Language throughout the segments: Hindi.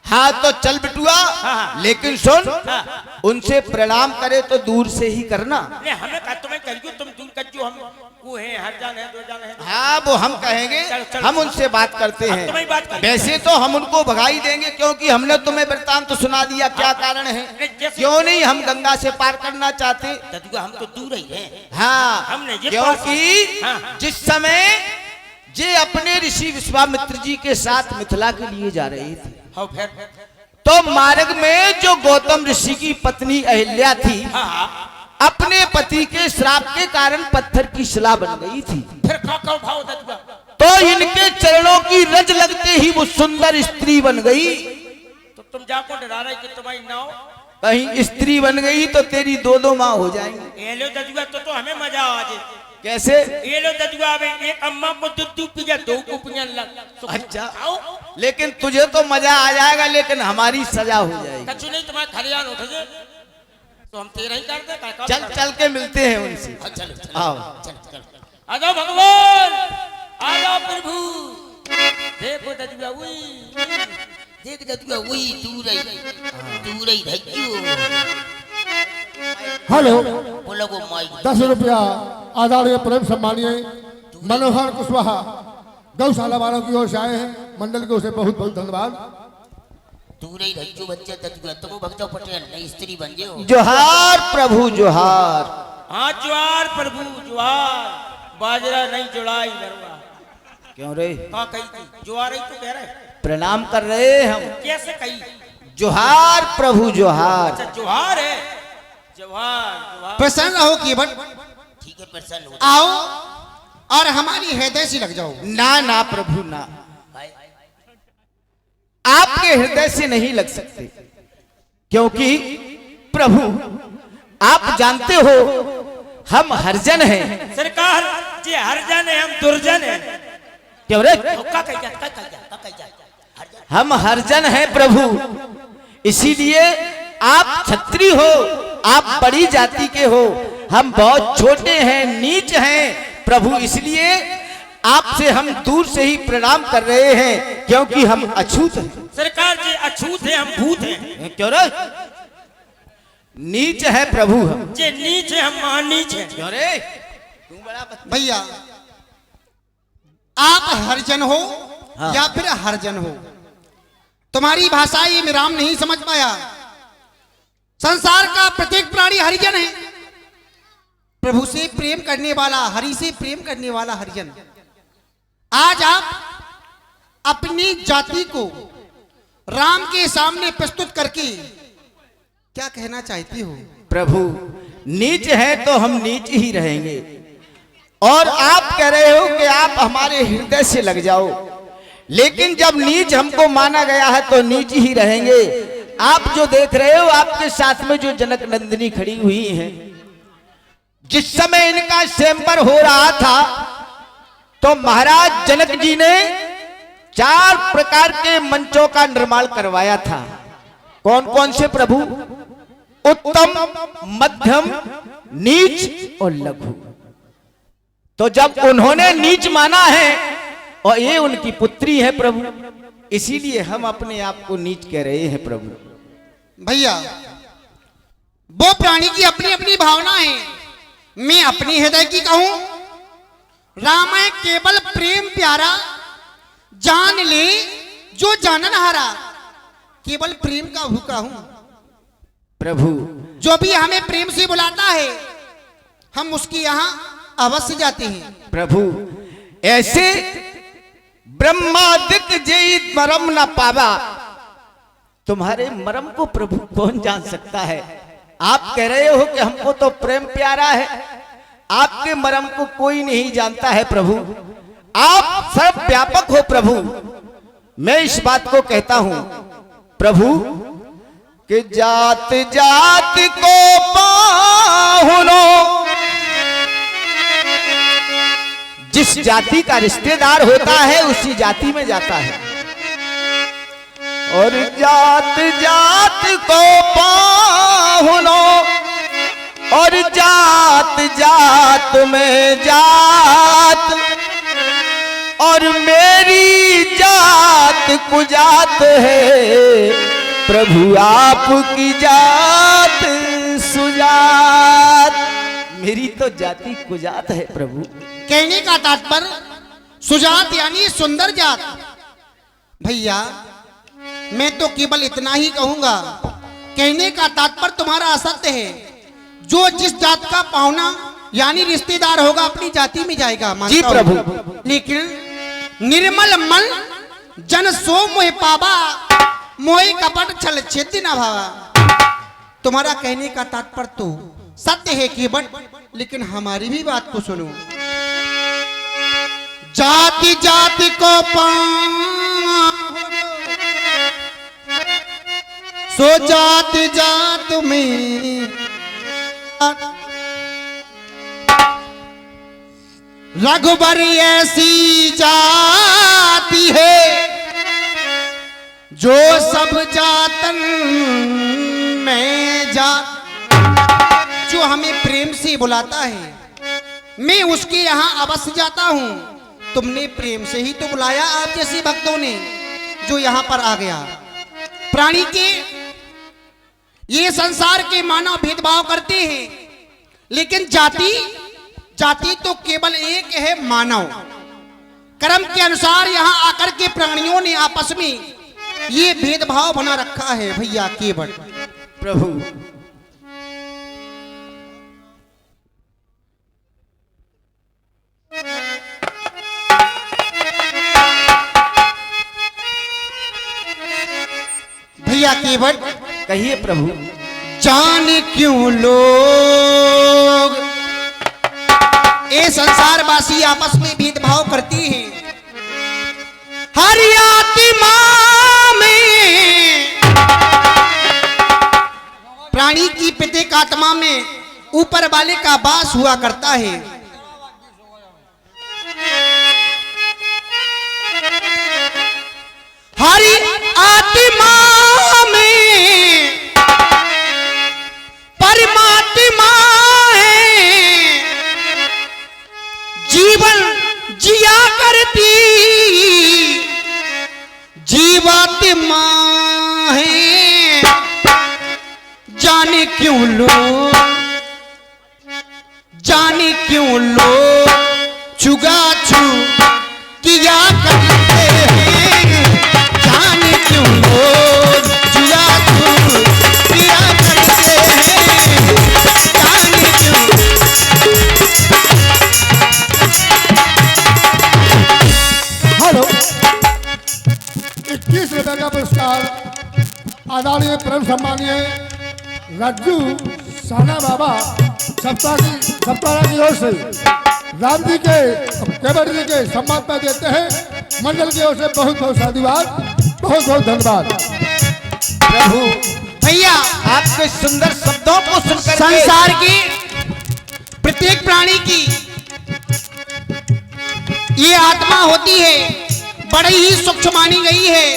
हाँ तो चल बिटुआ। हाँ। लेकिन सुन, हाँ। उनसे प्रणाम करे तो दूर से ही करना। नहीं हमें कहा तुम्हें करियो तुम दूर कर जो हम वो है हर जान है दो जान है। हाँ वो हम कहेंगे। चल, चल, हम उनसे बात करते अब हैं। तुम्हें बात करते वैसे तो हम उनको भगाई देंगे क्योंकि हमने तुम्हें वृत्तांत तो सुना दिया। क्या कारण है? क्यों नहीं हम गंगा से पार करना चाहते? ददुआ हम तो दूर ही हैं। हाँ हमने ये क्योंकि हाँ। जिस समय जे अपने ऋषि विश्वामित्र जी के साथ मिथिला के लिए जा रहे थे, हाँ फिर तो मार्ग में जो गौतम ऋषि की पत्नी अहिल्या थी, हाँ अपने पति के श्राप के कारण पत्थर की शिला बन गई थी। फिर का उठाओ ददुआ। तो इनके चरणों की रज लगते ही वो सुंदर स्त्री बन गई। तो तुम जाको डरा रहे कि तुम्हारी नाव कहीं स्त्री बन गई तो तेरी दो दो माँ हो जाएंगी। ये लो ददुआ तो हमें मजा आ जाए। कैसे? ये लो ददुआ अब एक अम्मा को दूध पी जा दो को पिया लग। अच्छा लेकिन तुझे तो मजा आ जाएगा, लेकिन हमारी सजा हो जाएगी। कछु नहीं तुम्हारे खलियान उठ जाए तो हम तेरा ही करते हैं। चल चल के मिलते हैं उनसे। चलो आओ। आ जाओ भगवान, आ जाओ प्रभु। देखो ददुआ वही, देख ददुआ वही दूर ही धक्कियो। हेलो, बोलो वो माई 10 रुपया आदरणीय प्रेम सम्मानीय मनोहर कुशवाहा गौशाला वालों की ओर से आए हैं। मंडल की ओर से बहुत बहुत धन्यवाद। दूर ही धक्कियो बच्चे ददुआ तुम भक्तो पटेल नई स्त्री बन गए। जोहार प्रभु जोहार। हाँ जोहार प्रभु जोहार। बाजरा नहीं जुड़ाई नरवा। क्यों रे? कहा कही थी जोहार ही तो कह रहे। प्रणाम कर रहे हैं हम। कैसे कही? जोहार प्रभु जोहार। अच्छा जोहार है। जोहार जोहार। प्रसन्न रहो केवट, ठीक है प्रसन्न हो। आओ और हमारी हृदय से लग जाओ। ना ना प्रभु ना, आपके हृदय से नहीं लग सकते, क्योंकि प्रभु आप जानते हो हम हरिजन हैं। सरकार जी हरिजन है, हम दुर्जन है। क्यों रे? हम हरिजन हैं प्रभु, इसीलिए आप छत्री हो, आप बड़ी जाति के हो, हम बहुत छोटे हैं, नीच हैं प्रभु। इसलिए आपसे हम दूर से ही प्रणाम कर रहे हैं, क्योंकि हम अछूत हैं। सरकार जी अछूत है, हम भूत हैं। क्यों रे? नीच है प्रभु हम। जे नीच है, हम महानीच हैं। क्यों रे? तू बड़ा भैया आप हरिजन हो हाँ। या फिर हरजन हो, तुम्हारी भाषा ये मेराम नहीं समझ पाया। संसार का प्रत्येक प्राणी हरिजन है। प्रभु से प्रेम करने वाला, हरि से प्रेम करने वाला हरिजन। आज आप अपनी जाति को राम के सामने प्रस्तुत करके क्या कहना चाहती हो? प्रभु नीच है तो हम नीच ही रहेंगे, और आप कह रहे हो कि आप हमारे हृदय से लग जाओ, लेकिन जब नीच हमको माना गया है तो नीच ही रहेंगे। आप जो देख रहे हो, आपके साथ में जो जनक नंदिनी खड़ी हुई हैं, जिस समय इनका स्वयंवर हो रहा था तो महाराज जनक जी ने 4 प्रकार के मंचों का निर्माण करवाया था। कौन कौन से प्रभु? उत्तम, मध्यम, नीच और लघु। तो जब उन्होंने नीच माना है और ये उनकी पुत्री है प्रभु, इसीलिए हम अपने आप को नीच कह रहे हैं प्रभु। भैया वो प्राणी की अपनी अपनी भावना है, मैं अपनी हृदय की कहूं। राम है केवल प्रेम प्यारा, जान ले जो जानन हारा। केवल प्रेम का भूखा हूं प्रभु। जो भी हमें प्रेम से बुलाता है हम उसके यहां अवश्य जाते हैं। प्रभु ऐसे ब्रह्मादिक जय मरम न पावा, तुम्हारे मरम को प्रभु कौन जान सकता है? आप कह रहे हो कि हमको तो प्रेम प्यारा है, आपके मरम को कोई नहीं जानता है प्रभु। आप सर्व व्यापक हो प्रभु। मैं इस बात को कहता हूं प्रभु कि जात जात को पाहुनो, जिस जाति का रिश्तेदार होता है उसी जाति में जाता है, और जात जात को पाहुनो, और जात जात में जात, और मेरी जात कुजात है, प्रभु आपकी जात सुजात। मेरी तो जाति कुजात है प्रभु। कहने का तात्पर्य सुजात यानी सुंदर जात। भैया मैं तो केवल इतना ही कहूंगा, कहने का तात्पर्य तुम्हारा असत्य है। जो जिस जात का पाहुना यानी रिश्तेदार होगा अपनी जाति में जाएगा, जी मानता प्रभु। हूं। लेकिन निर्मल मन जन सो मोह पावा, मोह कपट छल छेद न भावा। तुम्हारा कहने का तात्पर्य तो सत्य है केवट, लेकिन हमारी भी बात को सुनो। जाति जाति को सो जाति जात में रघुबर ऐसी जाति है जो सब जातन में जात। जो हमें प्रेम से बुलाता है मैं उसके यहाँ अवश्य जाता हूँ। तुमने प्रेम से ही तो बुलाया आप जैसे भक्तों ने जो यहाँ पर आ गया। प्राणी के ये संसार के मानव भेदभाव करते हैं, लेकिन जाति जाति तो केवल एक है, मानव। कर्म के अनुसार यहाँ आकर के प्राणियों ने आपस में ये भेदभाव बना रखा है भैया केवल। प्रभु भैया केवल कहिए प्रभु। जाने क्यों लोग ये संसारवासी आपस में भेदभाव करती हैं। हर आत्मा में प्राणी की प्रत्येक आत्मा में ऊपर वाले का वास हुआ करता है। हर आत्मा में परमात्मा है, जीवन जिया करती जीवात्मा है। जाने क्यों लोग जाने क्यों लोग छुगा छू किया करते हैं। जाने क्यों लोग छुआ छू किया करते हैं। जाने क्यों। हेलो 21 रुपए का पुरस्कार आदरणीय परम सम्मानीय रज्जू साना बाबा सप्ताह की ओर से राम जी के केवट जी के सम्मान पर देते हैं। मंडल की ओर से बहुत बहुत साधुवाद, बहुत बहुत धन्यवाद। प्रभु भैया आपके सुंदर शब्दों को सुनकर संसार की प्रत्येक प्राणी की ये आत्मा होती है, बड़ी ही सूक्ष्म मानी गई है।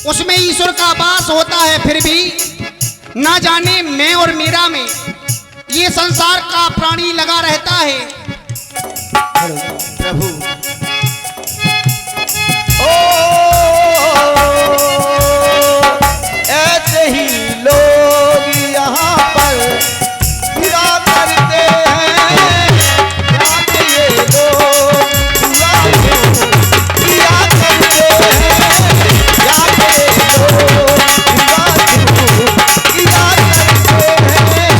उसमें ईश्वर का वास होता है, फिर भी ना जाने मैं और मेरा में ये संसार का प्राणी लगा रहता है। प्रभु ओ ऐसे ही लोग यहाँ पर फिरा करते हैं। जाते ये लोग हुआ क्यों किया करते हैं। जाते ये लोग हुआ क्यों किया करते हैं।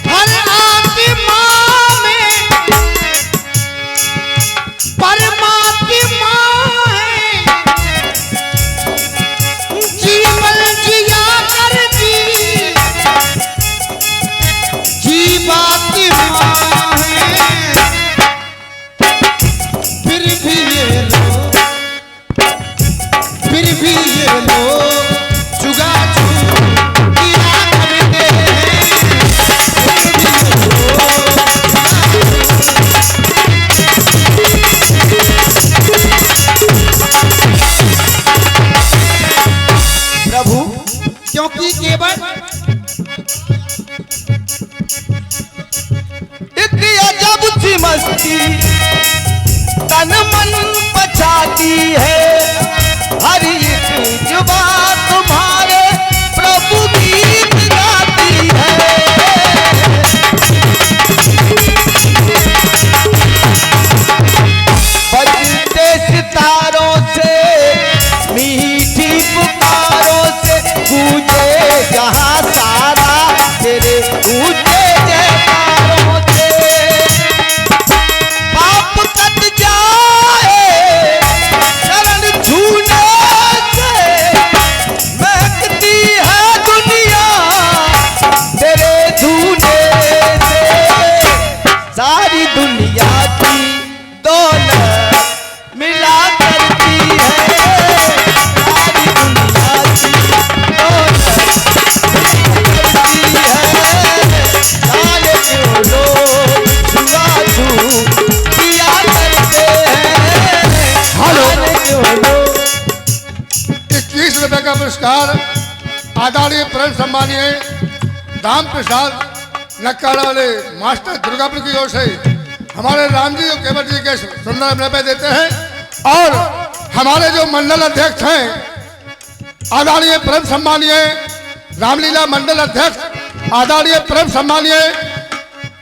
हर आत्मा में की तन मन बचाती है, हर एक जुबान तुम्हारे प्रभु गीत गाती है। बजते सितारों से मीठी पुकारों से गूंजे जहां सारा तेरे ऊंचे जयकारों से। पाप कट जाए शरण छूने से, महकती है दुनिया तेरे धूने से। सारी दुनिया की दौलत मिला करती है, सारी दुनिया की दौलत मिला करती है। जाने क्यों लोग जुआ किया करते हैं, जाने क्यों लोग। 21 रुपए का पुरस्कार आदरणीय परम सम्मानीय राम प्रसाद नक्काड़ा वाले मास्टर दुर्गापुर की ओर से हमारे राम जी और केवट जी के सुंदर रुपए देते हैं। और हमारे जो मंडल अध्यक्ष हैं आदरणीय परम सम्मानीय रामलीला मंडल अध्यक्ष आदरणीय परम सम्मानीय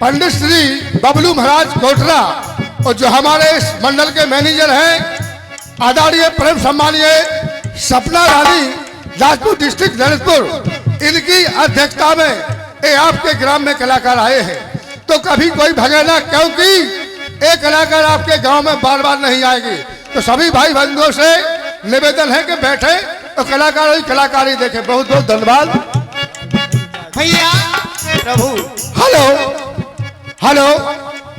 पंडित श्री बबलू महाराज कोटरा, और जो हमारे इस मंडल के मैनेजर हैं आदरणीय परम सम्मानीय सपना रानी राजपूत डिस्ट्रिक्ट ललितपुर, इनकी अध्यक्षता में ये आपके ग्राम में कलाकार आए हैं। तो कभी कोई भगेना, क्योंकि एक कलाकार आपके गांव में बार बार नहीं आएगी। तो सभी भाई बंधुओं से निवेदन है कि बैठे तो कलाकार ही कलाकारी देखे। बहुत बहुत धन्यवाद भैया। प्रभु हेलो हेलो।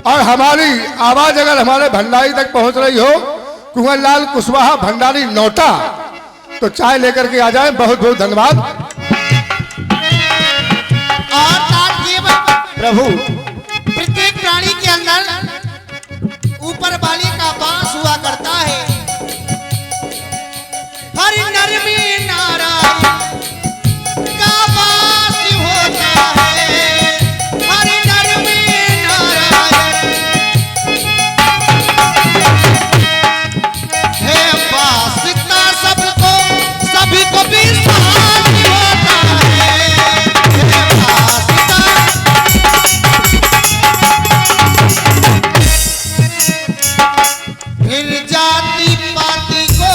और हमारी आवाज अगर हमारे भंडारी तक पहुंच रही हो, कुंवर लाल कुशवाहा भंडारी नोटा, तो चाय लेकर के आ जाए। बहुत बहुत धन्यवाद। और तात्पर्य प्रभु प्रत्येक प्राणी के अंदर ऊपर वाले का वास हुआ करता है। हर नर में नारायण का वास होता है, हर नर में नारायण है वासता सबको, सभी को विश्वास होता है वासता। फिर जाति पाति को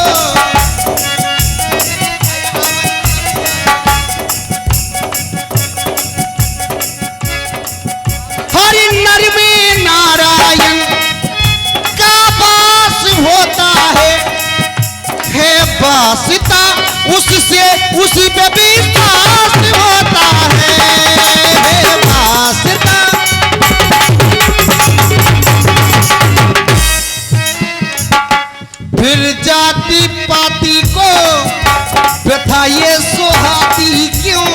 हर नर में नारायण का वास होता है वासिता, उससे उसी पे विश्वास होता है वासिता। फिर जाति पाति को प्रथा ये सुहाती क्यों,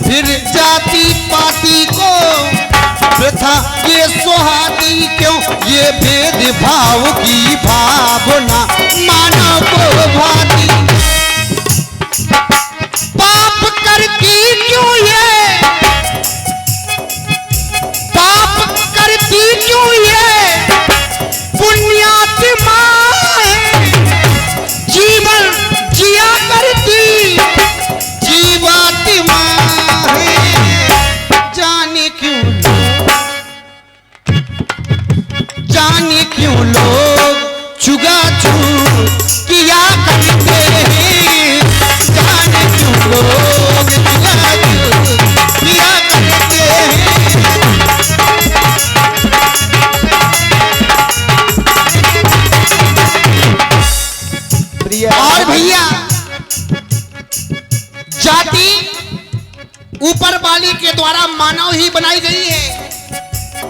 फिर जाति पाति को प्रथा ये सुहाती क्यों, ये भेदभाव की भावना मानव को भाती। पाप करती क्यों ये, पाप करती क्यों ये पुण्यात्मा है, जीवन जिया करती जीवात्मा है। जाने क्यों लोग चुगा चूक किया करते हैं, जाने क्यों लोग चुगा चूक किया करते हैं। और भैया जाति ऊपर वाले के द्वारा मानव ही बनाई गई है,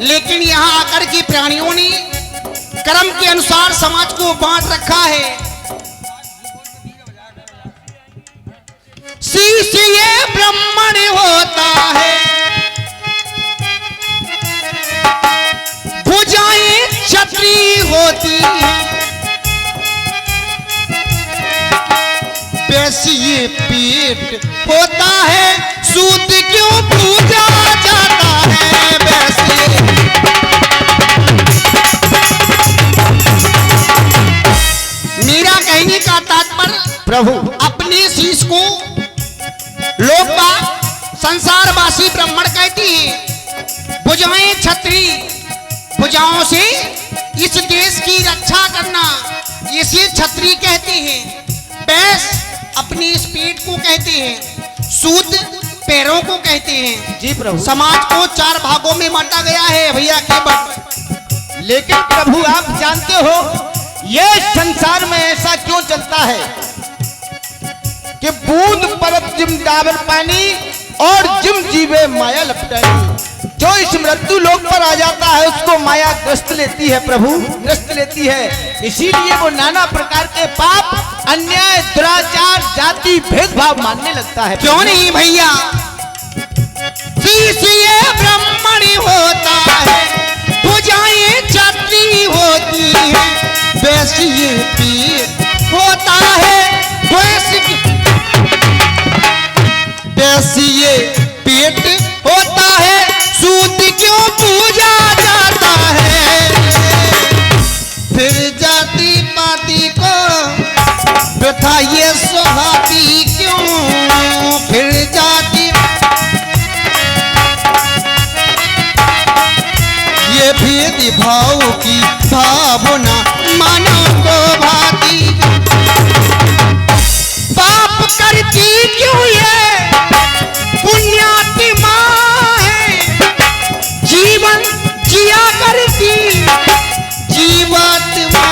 लेकिन यहाँ आकर के प्राणियों ने कर्म के अनुसार समाज को बांट रखा है। शीश ये ब्राह्मण होता है, भुजाएं क्षत्रिय होती है, वैसे ये पेट होता है, सूद क्यों पूजा जाता है वैसे। कहने का तात्पर्य प्रभु अपने शीश को लोकपाल संसारवासी ब्राह्मण कहते हैं। भुजाएं छत्री, भुजाओं से इस देश की रक्षा करना, इसे छत्री कहते हैं। पैस अपनी इस पेट को कहते हैं। सूत पैरों को कहते हैं। जी प्रभु। समाज को 4 भागों में बांटा गया है भैया के बट। लेकिन प्रभु आप जानते हो ये संसार में ऐसा क्यों चलता है कि बूंद परत जिम डाबर पानी और जिम जीवे माया लपटानी। जो इस मृत्यु लोक पर आ जाता है उसको माया ग्रस्त लेती है प्रभु, ग्रस्त लेती है। इसीलिए वो नाना प्रकार के पाप, अन्याय, दुराचार, जाति भेदभाव मानने लगता है। क्यों नहीं भैया, शीश ये ब्राह्मण होता है, भुजाएं छत्री होती है, वैसे ये पीर होता है, वैसे ये पेट होता है, सूत क्यों पूजा जाता है, फिर जाति पाति को प्रथा ये सुहाती क्यों, फिर जाति ये भेद भाव की भावना मानव को भाती, पाप करती क्यों ये पुण्यात्मा है, जीवन जिया करती जीवात्मा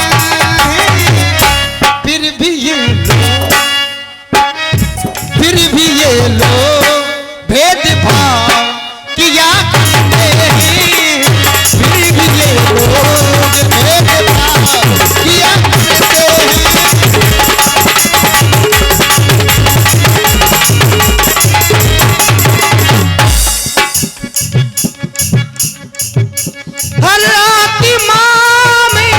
है, फिर भी ये लोग भेदभाव किया करते हैं, फिर भी ये लोग भेदभाव किया करते हैं। हर आत्मा में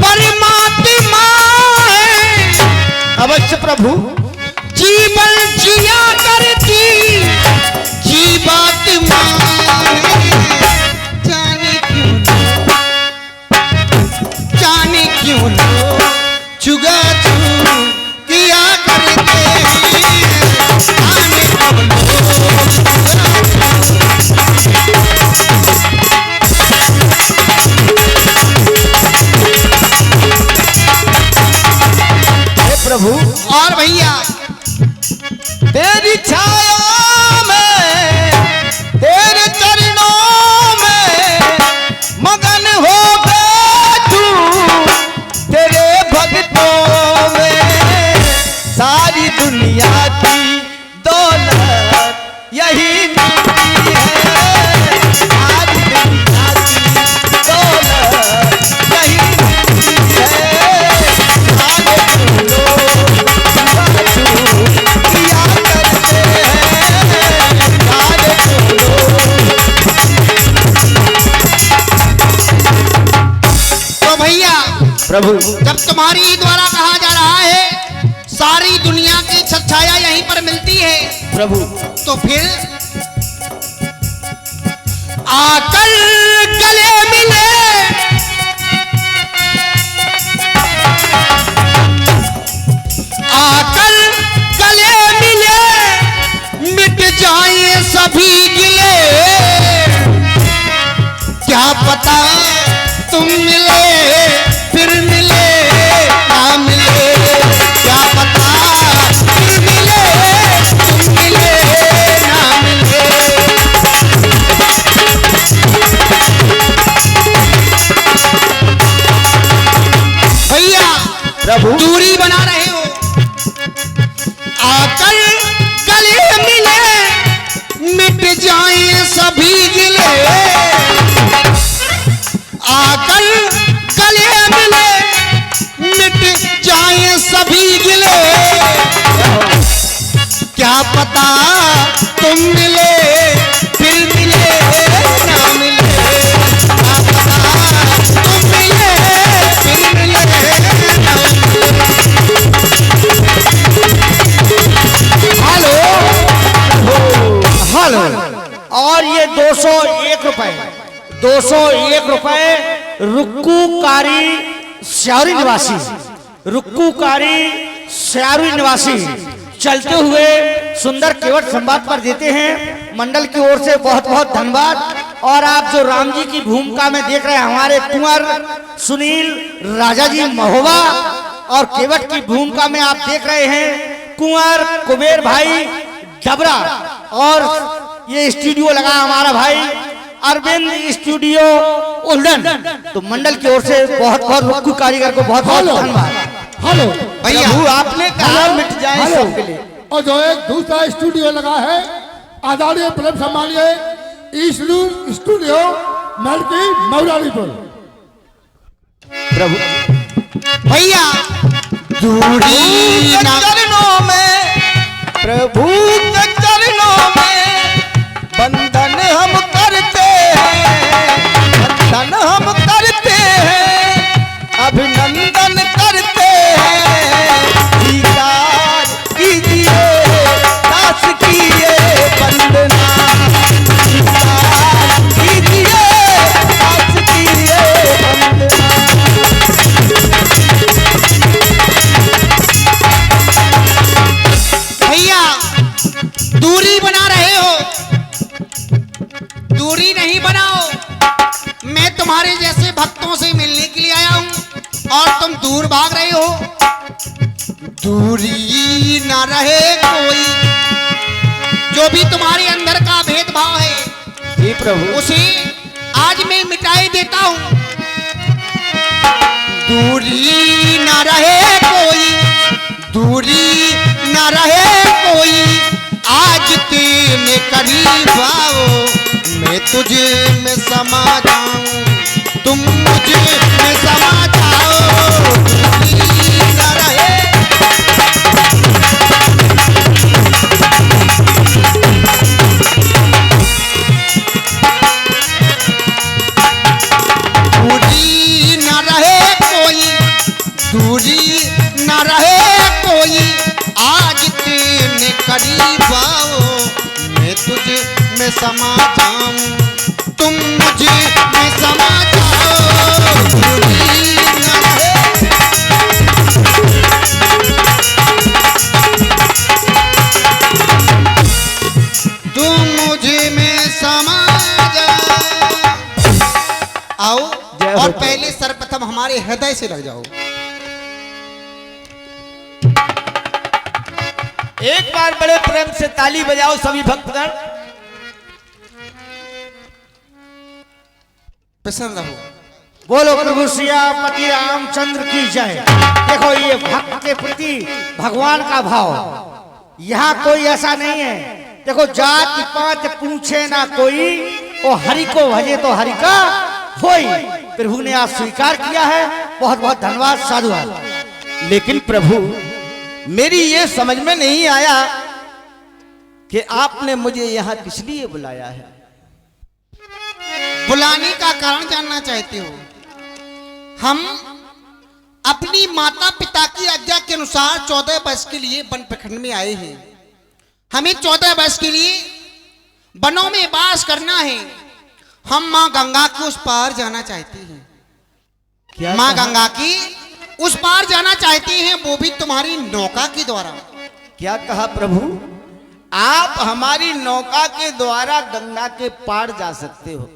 परमात्मा है, अवश्य प्रभु। जीवन जिया करती जीवात्मा है, जाने क्यों लोग चुगा किया करते हैं, जाने कब प्रभु। और भैया तेरी छाया में, तेरे चरणों में मगन हो बैठूं, तेरे भक्तों में सारी दुनिया की दौलत यही मिलती है, सारी दुनिया की दौलत यही मिलती है, आगे लोग किया करते हैं, आगे लोग। तो भैया प्रभु जब तुम्हारी द्वारा कहा जा रहा है सारी दुनिया की छाया यहीं पर मिलती है, प्रभु तो फिर आकर गले मिले, आकर गले मिले, मिट जाए सभी गिले, क्या पता तुम मिले फिर मिले ना मिले, क्या पता फिर मिले तुम मिले ना मिले। भैया प्रभु दूरी बना रहे हो, आकर गले मिले, मिट जाए सभी गिले, आकर गले मिले, मिट जाए सभी गिले, क्या पता तुम मिले फिर मिले ना मिले, क्या पता तुम मिले फिर मिले ना मिले। Hello hello. और ये 201 रुपए, 201 रुपए रुक्कुकारी श्यारी निवासी, रुक्कुकारी श्यारी निवासी चलते हुए सुंदर केवट संवाद पर देते हैं। मंडल की ओर से बहुत बहुत धन्यवाद। और आप जो राम जी की भूमिका में देख रहे हैं हमारे कुंवर सुनील राजा जी महोबा, और केवट की भूमिका में आप देख रहे हैं कुंवर कुबेर भाई डबरा, और ये स्टूडियो लगा हमारा भाई अरविंद स्टूडियो उल्डन। तो मंडल की ओर से बहुत बहुत रुक्कू कारीगर को बहुत बहुत धन्यवाद। हेलो भैया प्रभु आपने कहा मिट जाए सबके लिए। और जो एक दूसरा स्टूडियो लगा है आदरणीय प्रेम सम्मानीय स्टूडियो मलकी मौलालीपुर। प्रभु भैया दूरी ना चरणों में, प्रभु के चरणों में बंधन हम करते हैं, बंधन हम करते हैं, अभिनंदन करते हैं। स्वीकार कीजिए दास की ये वंदना, स्वीकार कीजिए दास की ये वंदना। भैया दूरी बना रहे हो, दूरी नहीं बनाओ। मैं तुम्हारे जैसे भक्तों से मिलने के लिए आया हूं और तुम दूर भाग रहे हो। दूरी ना रहे कोई, जो भी तुम्हारे अंदर का भेदभाव है जी प्रभु, उसे आज मैं मिटाई देता हूं। दूरी ना रहे कोई, दूरी ना रहे कोई, आज तेरे करीब आओ, मैं तुझे में समा जाऊं, तुम मुझे में समा जाओ। दूरी ना रहे दूरी ना रहे कोई, दूरी ना रहे कोई, आज तेरे करीब आओ, मैं तुझे में समा जाऊं, तुम मुझे में समा जाओ। दूरी ना रहे तुम मुझे में समा जाओ। आओ जय हो और प्रभु। पहले सर्वप्रथम हमारे हृदय से लग जाओ। एक बार बड़े प्रेम से ताली बजाओ सभी भक्तगण। प्रसन्न रहो। बोलो प्रभु सियापति रामचंद्र की जय। देखो ये भक्त के प्रति भगवान का भाव, यहाँ कोई ऐसा नहीं है। देखो जाति पात पूछे ना कोई, ओ हरि को भजे तो हरि का होई। प्रभु ने आज स्वीकार किया है, बहुत बहुत धन्यवाद, साधुवाद। लेकिन प्रभु मेरी ये समझ में नहीं आया कि आपने मुझे यहाँ किस लिए बुलाया है। बुलाने का कारण जानना चाहते हो? हम अपनी माता पिता की आज्ञा के अनुसार 14 वर्ष के लिए वन प्रखंड में आए हैं। हमें 14 वर्ष के लिए वनों में वास करना है। हम माँ गंगा के उस पार जाना चाहते हैं। क्या माँ कहा? गंगा की उस पार जाना चाहते हैं, वो भी तुम्हारी नौका के द्वारा। क्या कहा प्रभु? आप हमारी नौका के द्वारा गंगा के पार जा सकते हो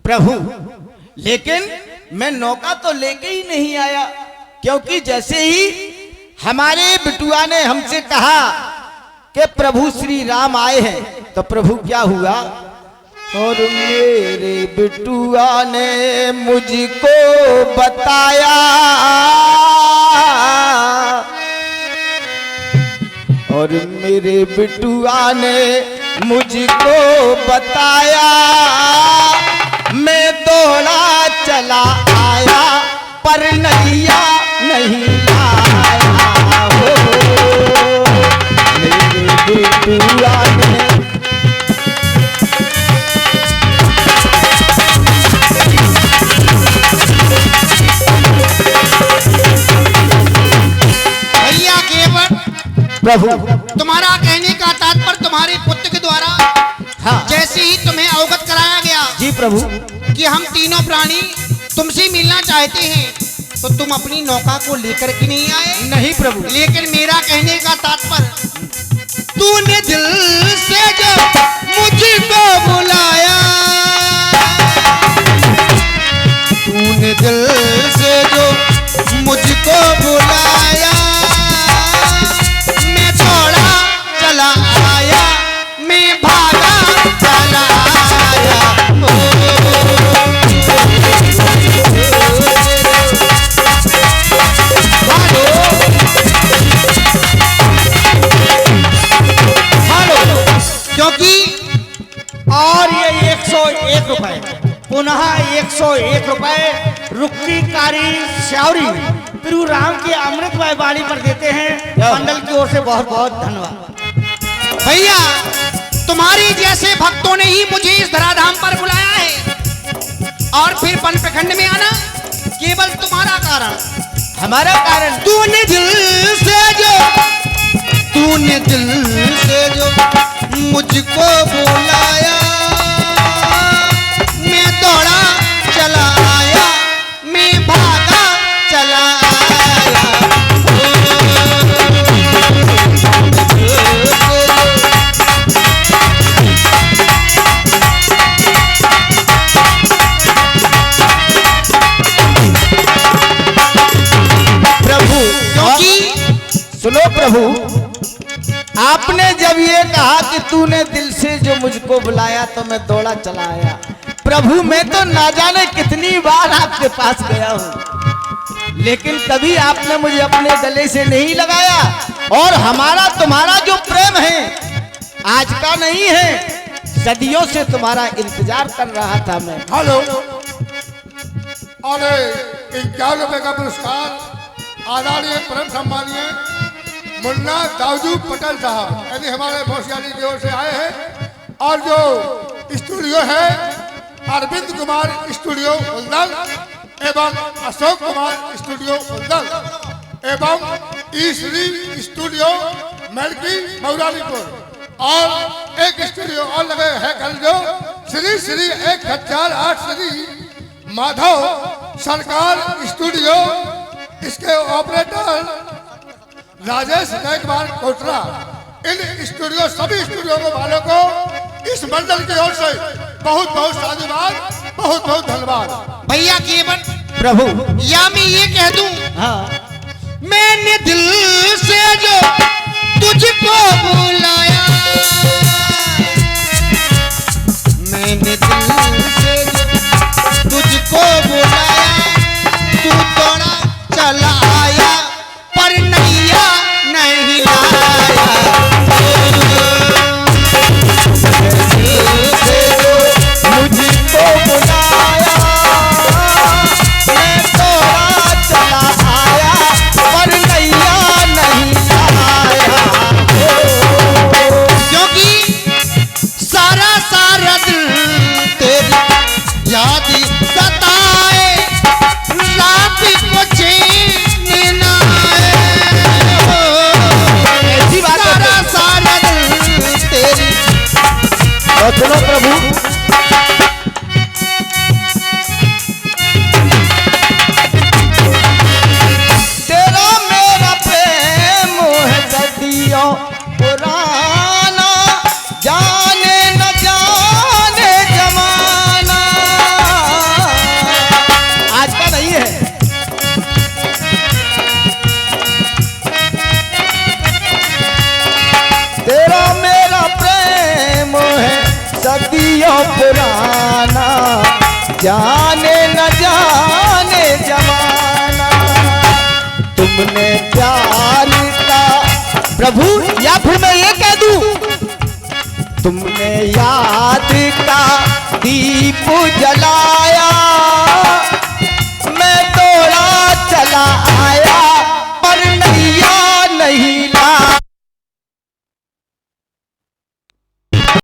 प्रभु, लेकिन मैं नौका तो लेके ही नहीं आया, क्योंकि जैसे ही हमारे बिटुआ ने हमसे कहा कि प्रभु श्री राम आए हैं, तो प्रभु क्या हुआ? और मेरे बिटुआ ने मुझको बताया, और मेरे बिटुआ ने मुझको बताया, मैं दौड़ा चला आया पर नैया नहीं लाया हो। मेरे बिटुआ ने भैया केवट, प्रभु तुम्हारा कहने का तात्पर्य तुम्हारे पुत्र के द्वारा हाँ जैसे ही तुम्हें अवगत कराया गया जी प्रभु, कि हम तीनों प्राणी तुमसे मिलना चाहते हैं तो तुम अपनी नौका को लेकर के नहीं आए। नहीं प्रभु। लेकिन मेरा कहने का तात्पर्य, तूने दिल से जो मुझको बुलाया, तूने दिल से जो मुझको बुलाया, मैं दौड़ा चला आया, मैं भागा चला आया। क्योंकि और ये 101 रुपए, पुनः 101 रुपए रुक्कीकारी श्यावरी प्रभु राम की अमृतमय वाणी पर देते हैं। मंडल की ओर से बहुत बहुत धन्यवाद। भैया, तुम्हारी जैसे भक्तों ने ही मुझे इस धराधाम पर बुलाया है और फिर वन प्रखंड में आना केवल तुम्हारा कारण, हमारा कारण। तूने दिल से जो मुझको बुलाया, मैं दौड़ा चला आया, मैं भागा चला आया। प्रभु क्योंकि सुनो प्रभु, आपने जब ये कहा कि तूने दिल से जो मुझको बुलाया तो मैं दौड़ा चला आया, प्रभु मैं तो ना जाने कितनी बार आपके पास गया हूं, लेकिन कभी आपने मुझे अपने गले से नहीं लगाया। और हमारा तुम्हारा जो प्रेम है आज का नहीं है, सदियों से तुम्हारा इंतजार कर रहा था मैं। हेलो। और 51 रुपए का पुरस्कार आदरणीय परम सम्मानीय मुन्ना दाऊदू पटेल साहब यानी हमारे भोसियानी की ओर से आए हैं। और जो स्टूडियो है अरविंद कुमार स्टूडियो उल्दल एवं अशोक कुमार स्टूडियो उल्दल एवं ईश्वरी स्टूडियो मेलकी मौरालीपुर, और एक स्टूडियो और लगे है कल जो श्री श्री 1008 श्री माधव सरकार स्टूडियो, इसके ऑपरेटर राजेश गायकवाड़ कोटरा। इन स्टूडियो सभी स्टूडियो को वालों को इस मंडल की ओर से बहुत बहुत साधुवाद, बहुत बहुत धन्यवाद। भैया केवल प्रभु या मैं ये कह दूं, हाँ, मैंने दिल से जो तुझको बुलाया, मैंने दिल से जो तुझको बुलाया, तू दौड़ा चला आया पर नैया नहीं लाया। मुझको बुलाया मैं दौड़ा चला आया पर नैया नहीं आया। क्योंकि सारा सारा दिल तेरी याद सताए, रात को चैन ना आए। ऐसी बात है। सारा सारा दिल तेरी। और सुनो प्रभु, तेरा मेरा प्रेम है सदियों पुराना, जाने न जाने जमाना। आज का नहीं है। तेरा मेरा प्रेम है सदियों पुराना, जाने न जाने जमाना। तुमने प्यार का प्रभु, या फिर मैं ये कह दूं, तुमने याद का दीप जलाया,